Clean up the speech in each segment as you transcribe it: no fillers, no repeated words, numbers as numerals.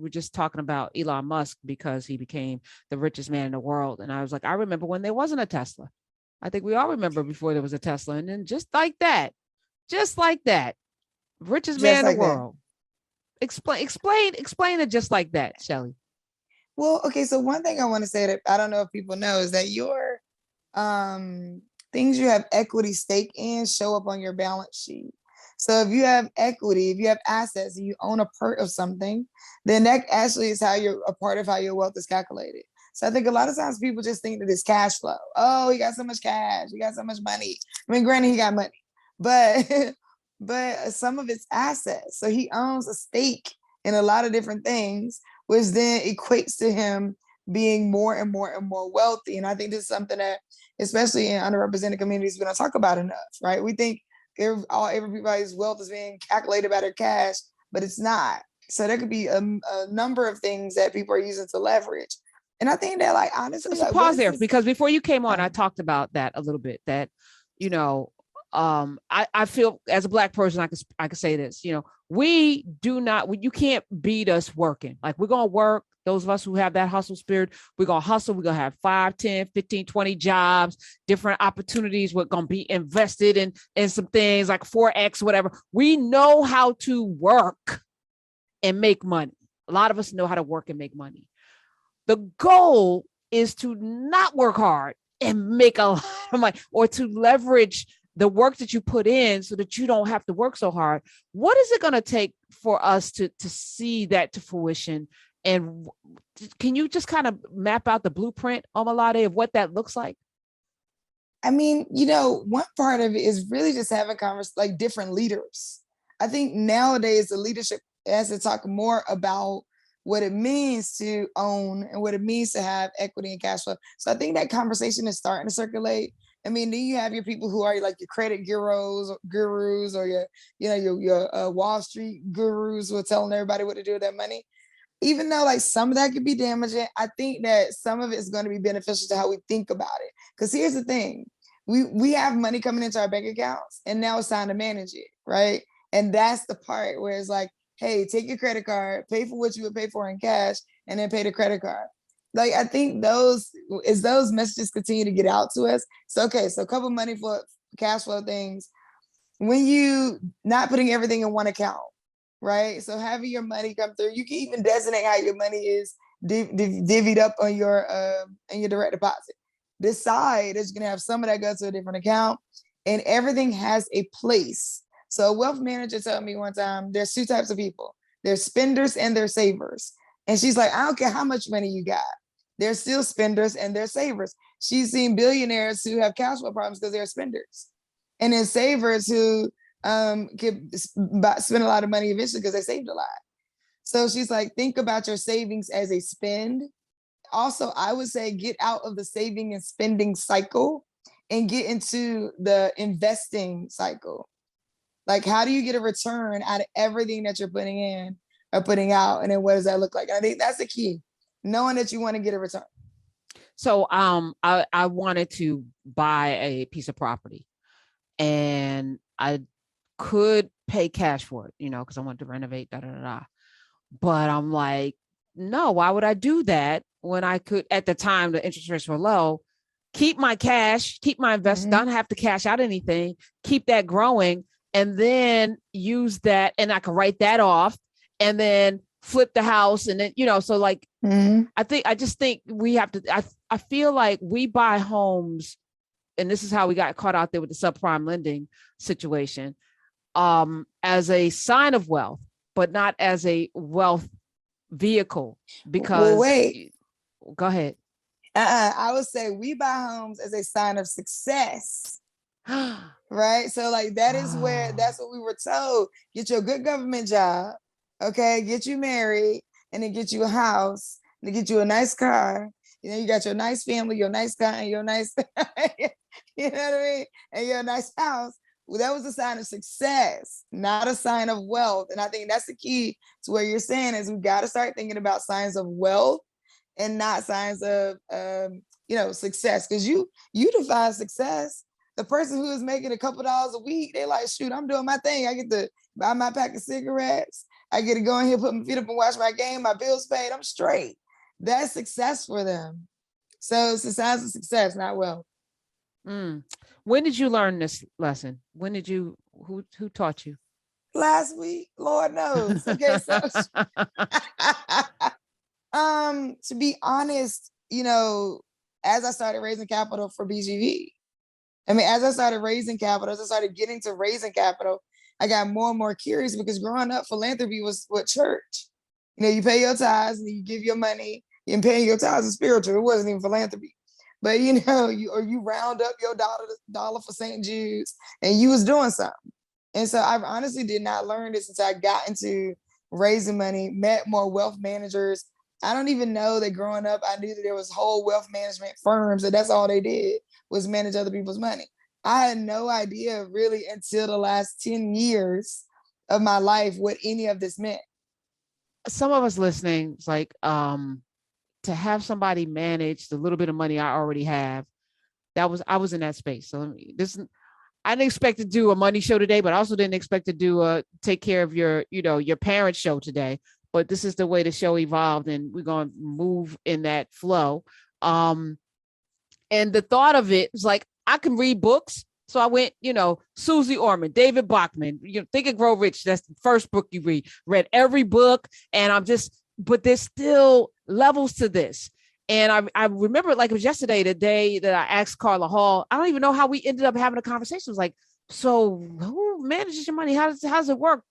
were just talking about Elon Musk because he became the richest man in the world. And I was like, I remember when there wasn't a Tesla. I think we all remember before there was a Tesla. And then just like that, richest man Just in the like that. world. Explain it just like that, Shelly. Well, okay. So one thing I want to say that I don't know if people know is that your things you have equity stake in show up on your balance sheet. So if you have equity, if you have assets and you own a part of something, then that actually is how you're a part of how your wealth is calculated. So I think a lot of times people just think that it's cash flow. Oh, he got so much cash, he got so much money. I mean, granted, he got money, but but some of it's assets. So he owns a stake in a lot of different things, which then equates to him being more and more and more wealthy. And I think this is something that, especially in underrepresented communities, we don't talk about enough, right? We think everybody's wealth is being calculated by their cash, but it's not. So there could be a number of things that people are using to leverage. And I think that, like, honestly, So like, pause there because before you came on, I talked about that a little bit. That, you know, I feel as a Black person, I could say this. You know, we do not. You can't beat us working. Like, we're gonna work. Those of us who have that hustle spirit, we're gonna hustle. We're gonna have 5, 10, 15, 20 jobs, different opportunities. We're gonna be invested in some things like 4X, whatever. We know how to work and make money. A lot of us know how to work and make money. The goal is to not work hard and make a lot of money, or to leverage the work that you put in so that you don't have to work so hard. What is it going to take for us to see that to fruition? And can you just kind of map out the blueprint, Omilade, of what that looks like? I mean, one part of it is really just having like different leaders. I think nowadays the leadership has to talk more about what it means to own and what it means to have equity and cash flow. So I think that conversation is starting to circulate. I mean, then you have your people who are like your credit gurus, or your Wall Street gurus who are telling everybody what to do with that money. Even though like some of that could be damaging, I think that some of it is going to be beneficial to how we think about it. Because here's the thing. We have money coming into our bank accounts, and now it's time to manage it, right? And that's the part where it's like, hey, take your credit card, pay for what you would pay for in cash, and then pay the credit card. Like, I think those messages continue to get out to us. So, okay, so a couple money for cash flow things. When you not putting everything in one account, right? So having your money come through, you can even designate how your money is divvied up on your direct deposit. Decide that you're gonna have some of that go to a different account, and everything has a place. So a wealth manager told me one time, there's two types of people. There's spenders and there's savers. And she's like, I don't care how much money you got. There's still spenders and there's savers. She's seen billionaires who have cash flow problems because they're spenders. And then savers who could spend a lot of money eventually because they saved a lot. So she's like, think about your savings as a spend. Also, I would say get out of the saving and spending cycle and get into the investing cycle. Like, how do you get a return out of everything that you're putting in or putting out? And then what does that look like? And I think that's the key, knowing that you want to get a return. So I wanted to buy a piece of property, and I could pay cash for it, because I wanted to renovate, But I'm like, no, why would I do that when I could, at the time, the interest rates were low, keep my cash, keep my investment, don't have to cash out anything, keep that growing, and then use that, and I can write that off, and then flip the house, and then, so like, I just think we have to, I feel like we buy homes, and this is how we got caught out there with the subprime lending situation, as a sign of wealth, but not as a wealth vehicle. Because go ahead. I would say we buy homes as a sign of success. Right? So like, that's what we were told. Get your good government job, okay? Get you married, and then get you a house, and then get you a nice car. You got your nice family, your nice car, and your nice, you know what I mean? And your nice house. Well, that was a sign of success, not a sign of wealth. And I think that's the key to what you're saying, is we got to start thinking about signs of wealth and not signs of, success. Because you define success. The person who is making a couple dollars a week, they're like, shoot, I'm doing my thing. I get to buy my pack of cigarettes. I get to go in here, put my feet up and watch my game. My bills paid. I'm straight. That's success for them. So it's a sign of success, not wealth. When did you learn this lesson? Who taught you? Last week, Lord knows. Okay, so to be honest, as I started raising capital for BGV, as I started raising capital, as I started getting to raising capital, I got more and more curious, because growing up, philanthropy was what church. You pay your tithes and you give your money, and paying your tithes is spiritual. It wasn't even philanthropy. But you round up your dollar for St. Jude's, and you was doing something. And so I honestly did not learn this until I got into raising money, met more wealth managers. I don't even know that growing up, I knew that there was whole wealth management firms, and that's all they did was manage other people's money. I had no idea really until the last 10 years of my life what any of this meant. Some of us listening, it's like, to have somebody manage the little bit of money I already have, I was in that space. So I didn't expect to do a money show today, but I also didn't expect to do take care of your parents' show today. But this is the way the show evolved, and we're going to move in that flow. And the thought of it was like, I can read books. So I went, Susie Orman, David Bachman, Think and Grow Rich. That's the first book you read every book. And but there's still levels to this. And I remember like it was yesterday, the day that I asked Carla Hall, I don't even know how we ended up having a conversation. It was like, so who manages your money? How does it work?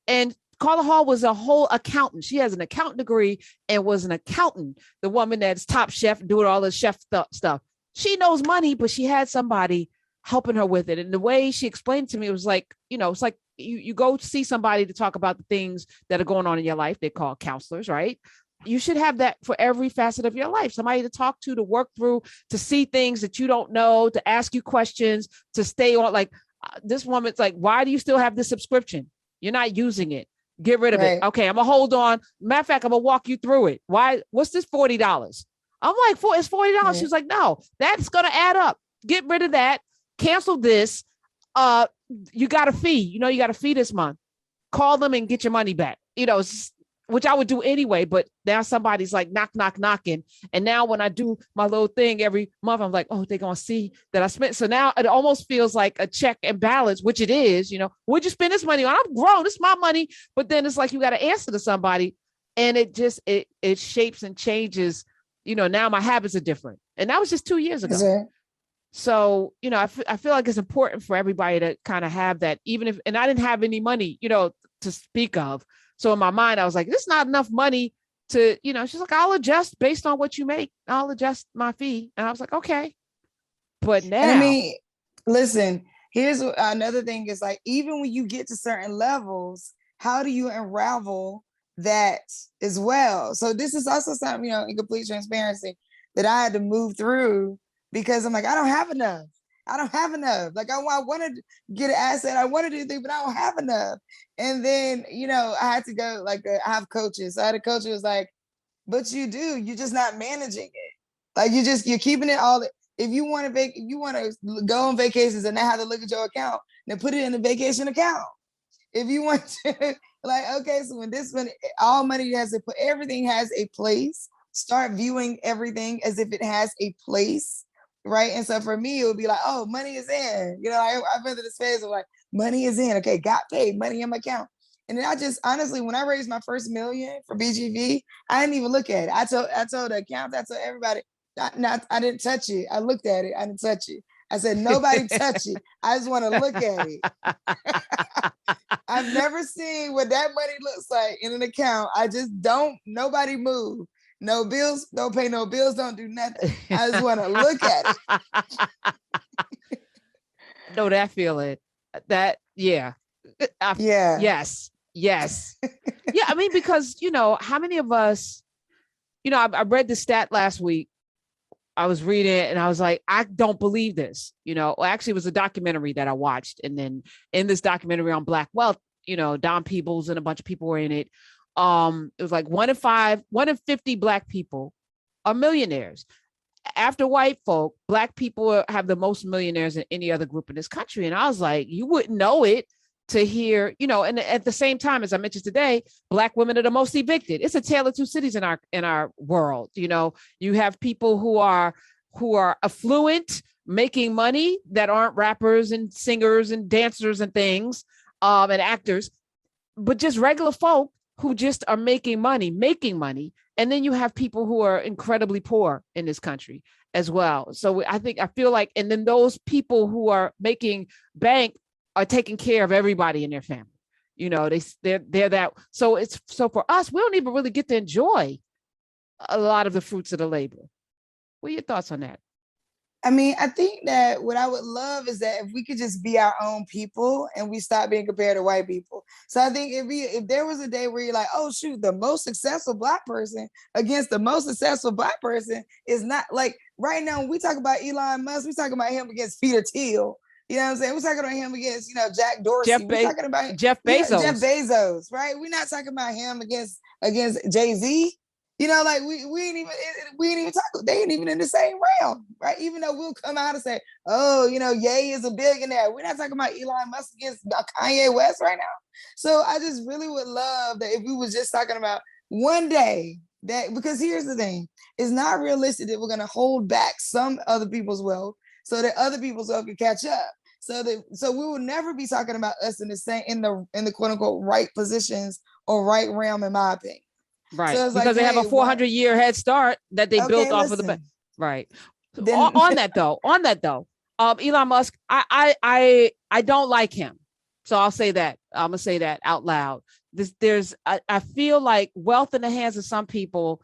And Carla Hall was a whole accountant. She has an accountant degree and was an accountant, the woman that's top chef, doing all the chef stuff. She knows money, but she had somebody helping her with it. And the way she explained to me, it was like, it's like you go see somebody to talk about the things that are going on in your life. They call counselors, right? You should have that for every facet of your life. Somebody to talk to work through, to see things that you don't know, to ask you questions, to stay on. Like this woman's like, why do you still have this subscription? You're not using it. Get rid of it. Okay, I'm gonna hold on. Matter of fact, I'm gonna walk you through it. Why? What's this $40? I'm like, it's $40. Right. She's like, no, that's gonna add up. Get rid of that. Cancel this. You got a fee. You got a fee this month. Call them and get your money back. Which I would do anyway, but now somebody's like knocking. And now when I do my little thing every month, I'm like, oh, they're going to see that I spent. So now it almost feels like a check and balance, which it is, what'd you spend this money on? I'm grown. It's my money. But then it's like, you got to answer to somebody, and it just, it shapes and changes. Now my habits are different. And that was just 2 years ago. Okay. So, I feel like it's important for everybody to kind of have that, even if, and I didn't have any money, to speak of. So in my mind, I was like, this is not enough money to, she's like, I'll adjust based on what you make. I'll adjust my fee. And I was like, okay. But now. And listen, here's another thing is like, even when you get to certain levels, how do you unravel that as well? So this is also something, in complete transparency that I had to move through, because I'm like, I don't have enough. Like I want to get an asset. I want to do things, but I don't have enough. And then, I had to go, like, I have coaches. So I had a coach who was like, but you're just not managing it. Like you're keeping it all. If you want to go on vacations and not have to look at your account, then put it in the vacation account. If you want to, like, okay, so when all money everything has a place. Start viewing everything as if it has a place. Right. And so for me, it would be like, oh, money is in. I've been through this phase of like, money is in. Okay, got paid, money in my account. And then I just honestly, when I raised my first $1 million for BGV, I didn't even look at it. I told the accountant, I told everybody, I didn't touch it. I looked at it. I didn't touch it. I said, nobody touch it. I just want to look at it. I've never seen what that money looks like in an account. Nobody move. No bills, don't pay no bills, don't do nothing. I just want to look at it. Know that feeling. Yeah. Yes. Yeah, I mean, because, how many of us, I read the stat last week. I was reading it and I was like, I don't believe this. Actually, it was a documentary that I watched. And then in this documentary on Black wealth, Don Peebles and a bunch of people were in it. It was like 1 in 50 Black people are millionaires. After white folk, Black people have the most millionaires in any other group in this country. And I was like, you wouldn't know it to hear, and at the same time, as I mentioned today, Black women are the most evicted. It's a tale of two cities in our world. You have people who are affluent, making money, that aren't rappers and singers and dancers and things, and actors, but just regular folk who just are making money. And then you have people who are incredibly poor in this country as well. So I feel like, and then those people who are making bank are taking care of everybody in their family. They're that. So for us, we don't even really get to enjoy a lot of the fruits of the labor. What are your thoughts on that? I mean, I think that what I would love is that if we could just be our own people and we stop being compared to white people. So I think if there was a day where you're like, oh shoot, the most successful Black person against the most successful Black person is not, like, right now when we talk about Elon Musk, we talking about him against Peter Thiel. You know what I'm saying? We're talking about him against, Jack Dorsey. We're talking about Jeff Bezos. Jeff Bezos, right? We're not talking about him against Jay-Z. Like we ain't even talk. They ain't even in the same realm, right? Even though we'll come out and say, oh, Ye is a billionaire. We're not talking about Elon Musk against Kanye West right now. So I just really would love that if we was just talking about one day that, because here's the thing, it's not realistic that we're going to hold back some other people's wealth so that other people's wealth can catch up. So we will never be talking about us in the quote unquote right positions or right realm, in my opinion. Right, so because they have a 400-year head start that they built off of the right. Then, on that though, Elon Musk, I don't like him, so I'll say that. I'm gonna say that out loud. I feel like wealth in the hands of some people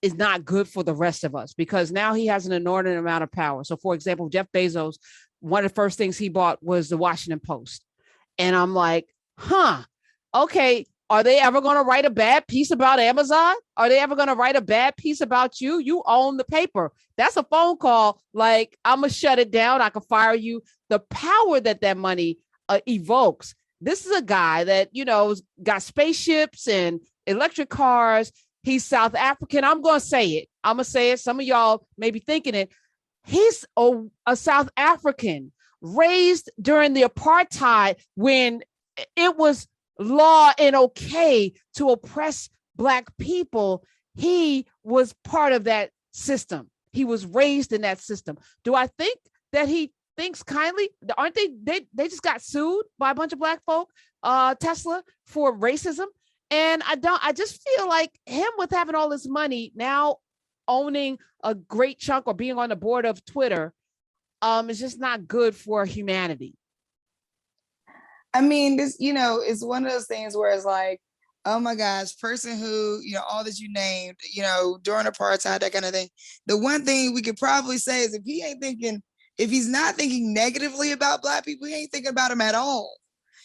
is not good for the rest of us, because now he has an inordinate amount of power. So, for example, Jeff Bezos, one of the first things he bought was the Washington Post, and I'm like, okay. Are they ever going to write a bad piece about Amazon? Are they ever going to write a bad piece about you? You own the paper. That's a phone call. Like, I'm going to shut it down. I can fire you. The power that money evokes. This is a guy that, got spaceships and electric cars. He's South African. I'm going to say it. Some of y'all may be thinking it. He's a South African raised during the apartheid, when it was law and okay to oppress Black people. He was part of that system. He was raised in that system. Do I think that he thinks kindly? Aren't they just got sued by a bunch of Black folk, Tesla, for racism? And I just feel like him, with having all this money, now owning a great chunk or being on the board of Twitter, is just not good for humanity. I mean, this, it's one of those things where it's like, oh my gosh, person who, all that you named, during apartheid, that kind of thing. The one thing we could probably say is if he's not thinking negatively about Black people, he ain't thinking about them at all.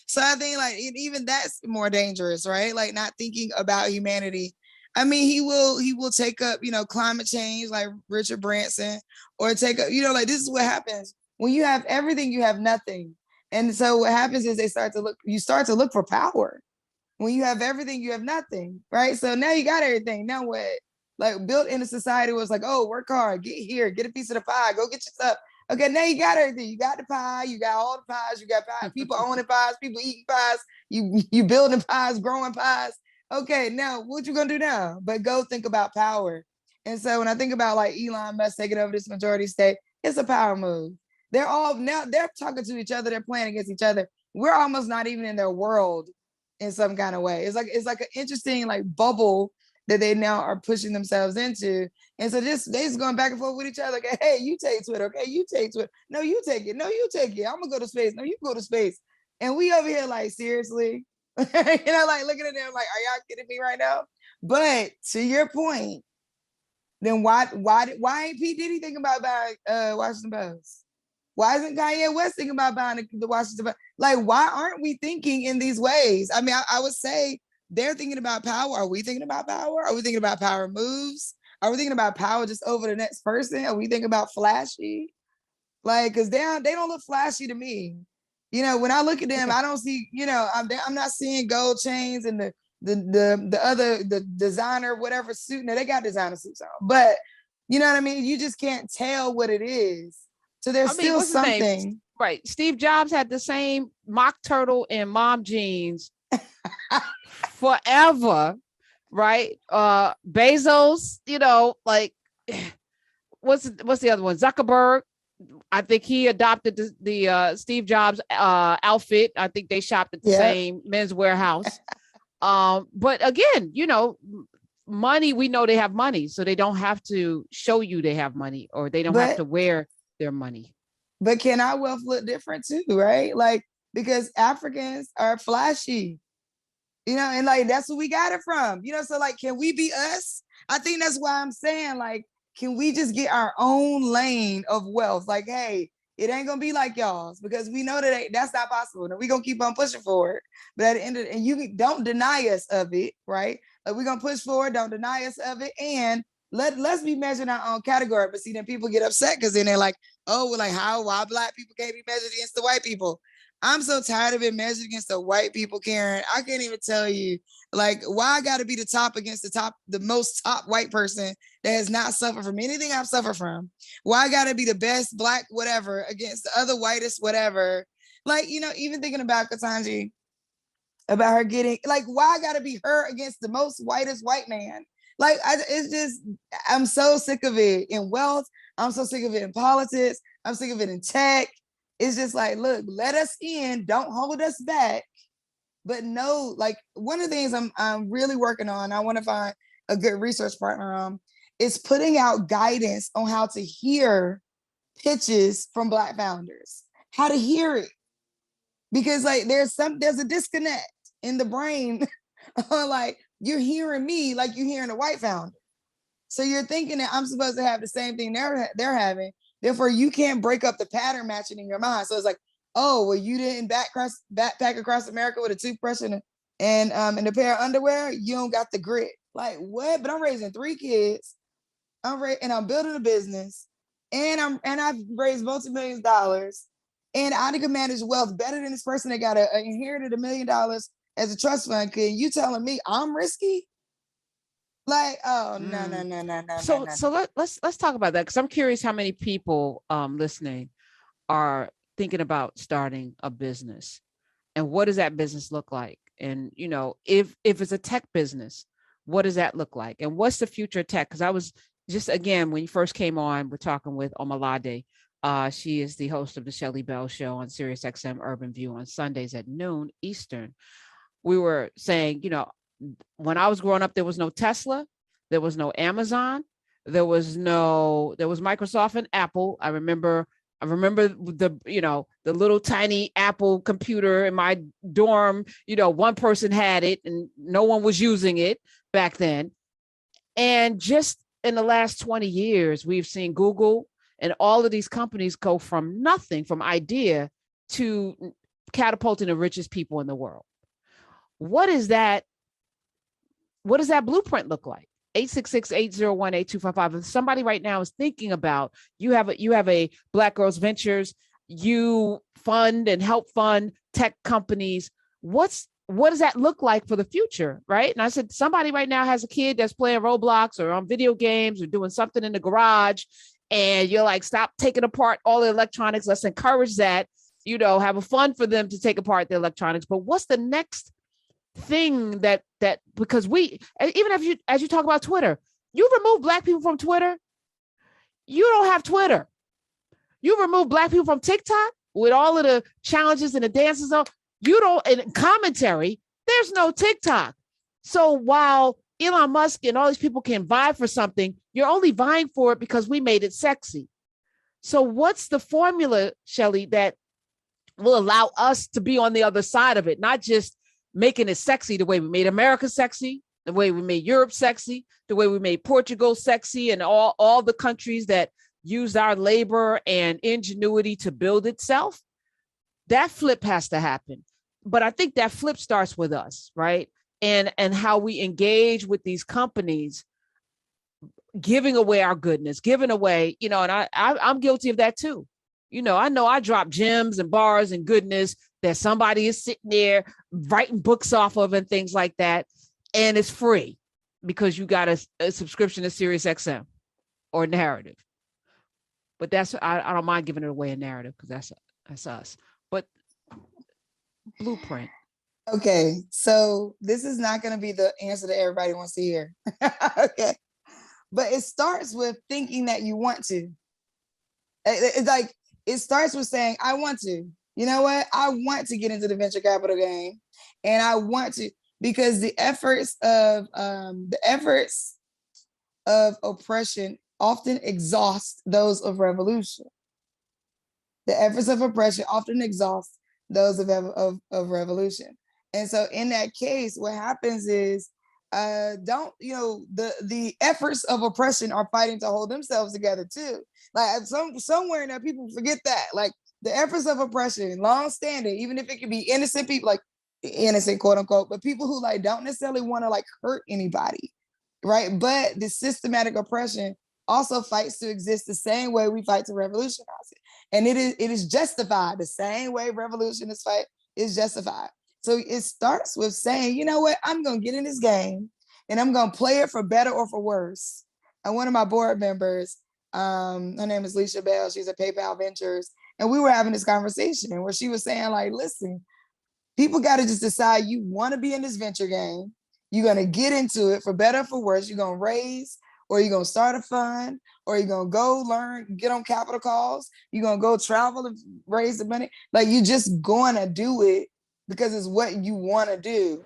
So I think like even that's more dangerous, right? Like not thinking about humanity. I mean, he will take up, climate change like Richard Branson, or take up, like this is what happens when you have everything, you have nothing. And so what happens is you start to look for power. When you have everything, you have nothing, right? So now you got everything. Now what? Like built in a society where it's like, oh, work hard, get here, get a piece of the pie, go get your stuff. Okay, now you got everything. You got the pie, you got all the pies, you got pies, people owning pies, people eating pies, you building pies, growing pies. Okay, now what you gonna do now? But go think about power. And so when I think about like Elon Musk taking over this majority state, it's a power move. They're talking to each other. They're playing against each other. We're almost not even in their world in some kind of way. It's like an interesting like bubble that they now are pushing themselves into. And so they just going back and forth with each other. Like, hey, you take Twitter. Okay, you take Twitter. No, you take it. No, you take it. I'm gonna go to space. No, you go to space. And we over here like, seriously? Like looking at them like, are y'all kidding me right now? But to your point, then why ain't P. Diddy thinking about buying Washington Post? Why isn't Kanye West thinking about buying the Washington Post? Like, why aren't we thinking in these ways? I mean, I would say they're thinking about power. Are we thinking about power? Are we thinking about power moves? Are we thinking about power just over the next person? Are we thinking about flashy? Like, because they don't look flashy to me. When I look at them, I don't see, I'm not seeing gold chains and the designer, whatever suit. Now they got designer suits on, but you know what I mean? You just can't tell what it is So there's I mean, still what's his name? something. Right. Steve Jobs had the same mock turtle and mom jeans forever. Right. Bezos, like what's the other one? Zuckerberg. I think he adopted the Steve Jobs outfit. I think they shopped at the Yeah. same men's warehouse. But again, money, we know they have money, so they don't have to show you they have money, or they don't have to wear their money. But can our wealth look different too, right? Like, because Africans are flashy, and like that's where we got it from, so like, can we be us? I think that's why I'm saying, like, can we just get our own lane of wealth? Like, hey, it ain't gonna be like y'all's, because we know that's not possible. And we're gonna keep on pushing forward. But at the end of it, and you don't deny us of it, right? Like, we're gonna push forward, don't deny us of it, and let's be measured our own category. But see, then people get upset because then they're like, oh, well, like, why Black people can't be measured against the white people? I'm so tired of being measured against the white people, Karen. I can't even tell you, like, why I got to be the top against the most top white person that has not suffered from anything I've suffered from. Why I got to be the best Black whatever against the other whitest whatever. Like, even thinking about Katanji, about her getting, like, why I got to be her against the most whitest white man? Like, it's just, I'm so sick of it in wealth. I'm so sick of it in politics. I'm sick of it in tech. It's just like, look, let us in, don't hold us back. But no, like, one of the things I'm really working on, I want to find a good research partner on, is putting out guidance on how to hear pitches from Black founders, how to hear it. Because like there's a disconnect in the brain. Like, you're hearing me like you're hearing a white founder. So you're thinking that I'm supposed to have the same thing they're having. Therefore, you can't break up the pattern matching in your mind. So it's like, oh, well, you didn't backpack across America with a toothbrush and a pair of underwear. You don't got the grit. Like, what? But I'm raising 3 kids. And I'm building a business, and I've raised multi-millions of dollars, and I can manage wealth better than this person that got inherited $1 million as a trust fund. Can you telling me I'm risky? Like, oh, no. So let's talk about that, because I'm curious how many people listening are thinking about starting a business, and what does that business look like? And if it's a tech business, what does that look like? And what's the future of tech? Because I was just, again, when you first came on, we're talking with Omilade. She is the host of the Shelly Bell Show on Sirius XM Urban View on Sundays at noon Eastern. We were saying, when I was growing up, there was no Tesla, there was no Amazon, there was Microsoft and Apple. I remember the little tiny Apple computer in my dorm. One person had it and no one was using it back then. And just in the last 20 years, we've seen Google and all of these companies go from nothing, from idea to catapulting the richest people in the world. What does that blueprint look like? 866-801-8255. If somebody right now is thinking about, you have a Black Girls Ventures, you fund and help fund tech companies. What does that look like for the future, right? And I said, somebody right now has a kid that's playing Roblox or on video games or doing something in the garage, and you're like, stop taking apart all the electronics. Let's encourage that, have a fund for them to take apart the electronics. But what's the next thing that because even as you talk about Twitter, you remove Black people from Twitter, you don't have Twitter. You remove Black people from TikTok with all of the challenges and the dances you don't, and commentary, there's no TikTok. So while Elon Musk and all these people can vie for something, you're only vying for it because we made it sexy. So what's the formula, Shelly, that will allow us to be on the other side of it, not just making it sexy the way we made America sexy, the way we made Europe sexy, the way we made Portugal sexy, and all the countries that used our labor and ingenuity to build itself? That flip has to happen. But I think that flip starts with us, right? And how we engage with these companies, giving away our goodness, giving away, and I'm guilty of that too. I know I drop gems and bars and goodness that somebody is sitting there writing books off of and things like that. And it's free because you got a subscription to Sirius XM or Narrative. But I don't mind giving it away a narrative because that's us. But blueprint. Okay, so this is not going to be the answer that everybody wants to hear. Okay, but it starts with thinking that you want to. It's like it starts with saying, I want to. You know what? I want to get into the venture capital game, and I want to, because the efforts of oppression often exhaust those of revolution. The efforts of oppression often exhaust those of revolution. And so in that case, what happens is the efforts of oppression are fighting to hold themselves together too. Like somewhere in there, people forget that. Like the efforts of oppression, long standing, even if it could be innocent people, like innocent, quote unquote, but people who like don't necessarily want to like hurt anybody, right? But the systematic oppression also fights to exist the same way we fight to revolutionize it. And it is justified the same way revolutionists fight is justified. So it starts with saying, you know what, I'm going to get in this game and I'm going to play it for better or for worse. And one of my board members, her name is Shelly Bell. She's at PayPal Ventures. And we were having this conversation where she was saying, like, listen, people got to just decide you want to be in this venture game. You're going to get into it for better or for worse. You're going to raise, or you're going to start a fund, or you're going to go learn, get on capital calls. You're going to go travel and raise the money. Like, you're just going to do it because it's what you want to do.